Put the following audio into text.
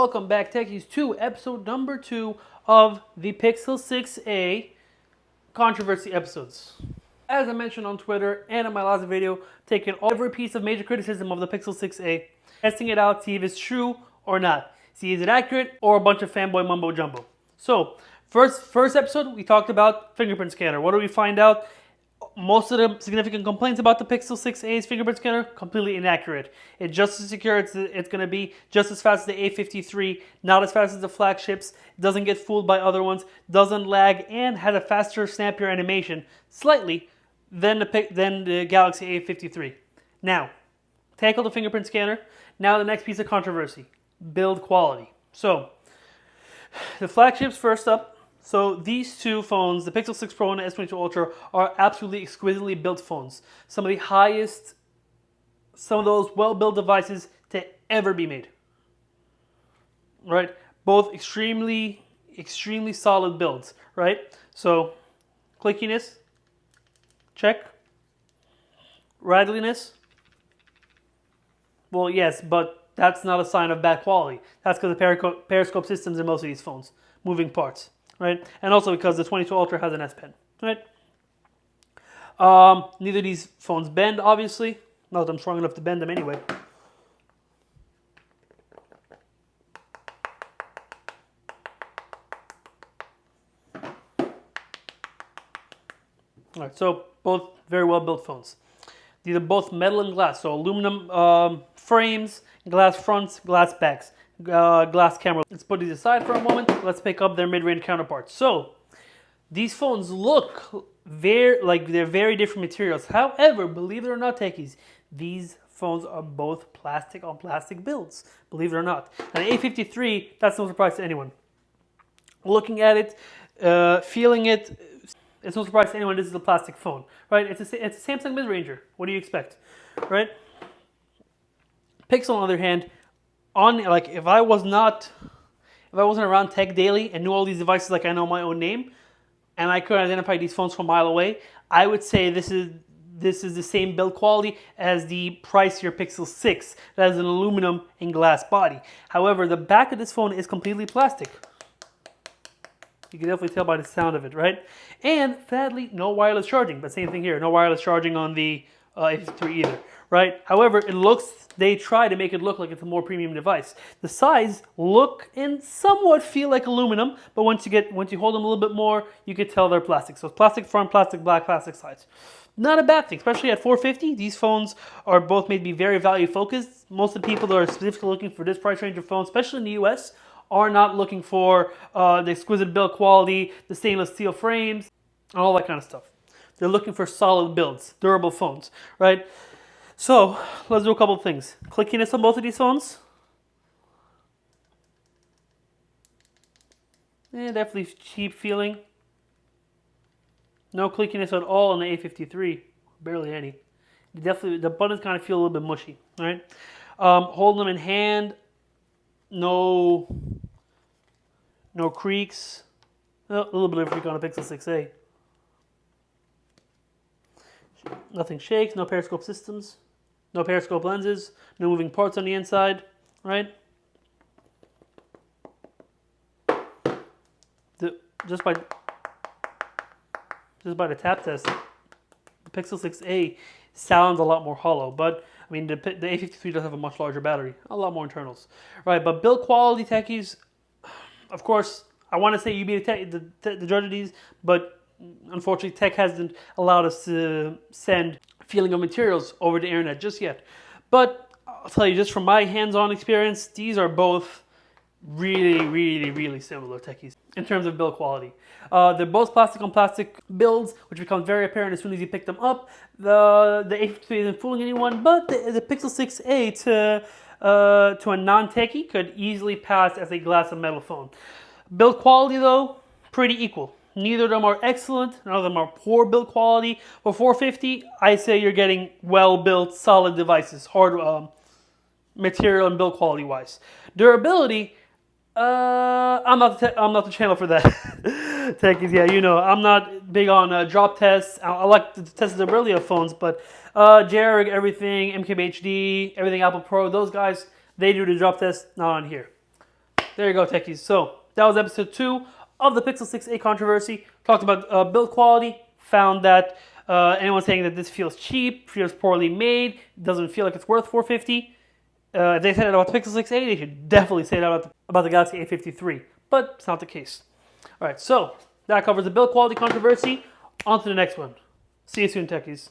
welcome back Techies to episode number 2 of the Pixel 6a controversy episodes. As I mentioned on Twitter and in my last video, taking every piece of major criticism of the Pixel 6a, testing it out, see if it's true or not. See is it accurate or a bunch of fanboy mumbo jumbo. So, first episode we talked about fingerprint scanner. What do we find out? Most of the significant complaints about the Pixel 6a's fingerprint scanner, completely inaccurate. It's just as secure, it's going to be just as fast as the A53, not as fast as the Flagships, doesn't get fooled by other ones, doesn't lag, and has a faster, snappier animation, slightly, than the Galaxy A53. Now, tackle the fingerprint scanner. Now the next piece of controversy, build quality. So, the Flagships first up. So these two phones, the Pixel 6 Pro and the S22 Ultra, are absolutely exquisitely built phones. Some of the highest, some of those well-built devices to ever be made. Right? Both extremely solid builds. Right? So, clickiness, check. Rattliness, well, yes, but that's not a sign of bad quality. That's because of periscope systems in most of these phones, moving parts. Right? And also because the 22 Ultra has an S Pen, right? Neither of these phones bend, obviously. Not that I'm strong enough to bend them anyway. Alright, so both very well built phones. These are both metal and glass, so aluminum frames, glass fronts, glass backs. Glass camera. Let's put these aside for a moment. Let's pick up their mid-range counterparts. So, these phones look they're very different materials. However, believe it or not, Techies, these phones are both plastic on plastic builds. Believe it or not. And the A53, that's no surprise to anyone. Looking at it, feeling it, it's no surprise to anyone this is a plastic phone, right? It's a Samsung mid-ranger. What do you expect, right? Pixel, on the other hand, if I wasn't around tech daily and knew all these devices like I know my own name, and I could identify these phones from a mile away, I would say this is the same build quality as the pricier Pixel 6 that has an aluminum and glass body. However, the back of this phone is completely plastic. You can definitely tell by the sound of it, right? And sadly, no wireless charging. But same thing here, no wireless charging on the A53 either, right? However, they try to make it look like it's a more premium device. The sides look and somewhat feel like aluminum, but once you hold them a little bit more, you can tell they're plastic. So it's plastic front, plastic back, plastic sides. Not a bad thing, especially at $450. These phones are both made to be very value focused. Most of the people that are specifically looking for this price range of phones, especially in the US, are not looking for the exquisite build quality, the stainless steel frames, and all that kind of stuff. They're looking for solid builds, durable phones, right? So, let's do a couple of things. Clickiness on both of these phones. Definitely cheap feeling. No clickiness at all on the A53. Barely any. Definitely, the buttons kind of feel a little bit mushy, right? Holding them in hand. No creaks. A little bit of a creak on a Pixel 6a. Nothing shakes, no periscope systems, no periscope lenses, no moving parts on the inside, right? Just by the tap test, the Pixel 6a sounds a lot more hollow, but I mean the A53 does have a much larger battery, a lot more internals, right? But build quality, Techies, of course, I want to say you be the judge of these, but unfortunately, tech hasn't allowed us to send feeling of materials over the internet just yet. But I'll tell you, just from my hands-on experience, these are both really similar, Techies, in terms of build quality. They're both plastic on plastic builds, which becomes very apparent as soon as you pick them up. The A53 isn't fooling anyone, but the Pixel 6a to a non-techie could easily pass as a glass and metal phone. Build quality, though, pretty equal. Neither of them are excellent, none of them are poor build quality. For $450, I say you're getting well-built, solid devices, hard material and build quality-wise. Durability, I'm not the channel for that. Techies, yeah, you know, I'm not big on drop tests. I like to test the durability of phones, but JRG, everything, MKBHD, everything Apple Pro, those guys, they do the drop test, not on here. There you go, Techies. So that was episode 2 of the Pixel 6a controversy. Talked about build quality. Found that anyone saying that this feels cheap, feels poorly made, doesn't feel like it's worth $450. If they said it about the Pixel 6a, they should definitely say that about the Galaxy A53. But it's not the case. All right, so that covers the build quality controversy. On to the next one. See you soon, Techies.